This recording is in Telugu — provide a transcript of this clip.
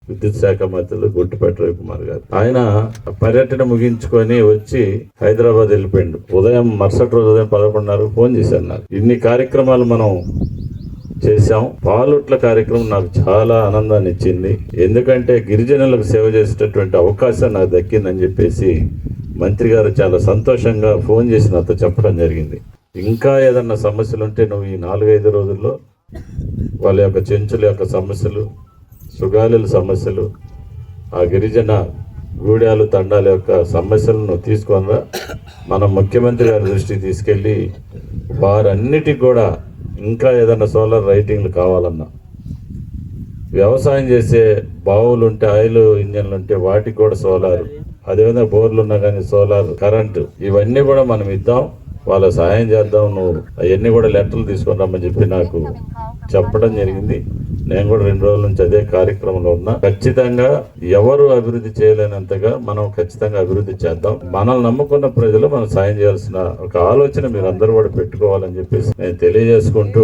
విద్యుత్ శాఖ మంత్రులు గుట్టిపాటి రవికుమార్ గారు. ఆయన పర్యటన ముగించుకొని వచ్చి హైదరాబాద్ వెళ్ళిపోయిండు. మరుసటి రోజు ఉదయం 11:30 ఫోన్ చేశారు నాకు. ఇన్ని కార్యక్రమాలు మనం చేశాం. పాలుట్ల కార్యక్రమం నాకు చాలా ఆనందాన్ని ఇచ్చింది. ఎందుకంటే గిరిజనులకు సేవ చేసేటటువంటి అవకాశం నాకు దక్కిందని చెప్పేసి మంత్రి గారు చాలా సంతోషంగా ఫోన్ చేసి నాతో చెప్పడం జరిగింది. ఇంకా ఏదన్నా సమస్యలు ఉంటే నువ్వు ఈ 4-5 రోజుల్లో వాళ్ళ యొక్క చెంచుల యొక్క సమస్యలు, సుగాలుల సమస్యలు, ఆ గిరిజన గూడాలు తండాల యొక్క సమస్యలను తీసుకొనిరా, మన ముఖ్యమంత్రి గారి దృష్టికి తీసుకెళ్ళి వారన్నిటికి కూడా ఇంకా ఏదైనా సోలార్ రైటింగ్లు కావాలన్నా, వ్యవసాయం చేసే బావులు ఉంటే, ఆయిల్ ఇంజన్లు ఉంటే వాటికి కూడా సోలార్, అదేవిధంగా బోర్లు ఉన్నా కానీ సోలార్ కరెంటు, ఇవన్నీ కూడా మనం ఇద్దాం, వాళ్ళ సహాయం చేద్దాం, నువ్వు అవన్నీ కూడా లెటర్లు తీసుకొని రమ్మని చెప్పి నాకు చెప్పడం జరిగింది. నేను కూడా 2 రోజుల నుంచి అదే కార్యక్రమంలో ఉన్నా. ఖచ్చితంగా ఎవరు అభివృద్ధి చేయలేనంతగా మనం ఖచ్చితంగా అభివృద్ధి చేద్దాం. మనల్ని నమ్ముకున్న ప్రజలు మనం సాయం చేయాల్సిన ఒక ఆలోచన మీరు అందరూ కూడా పెట్టుకోవాలని చెప్పేసి నేను తెలియజేసుకుంటూ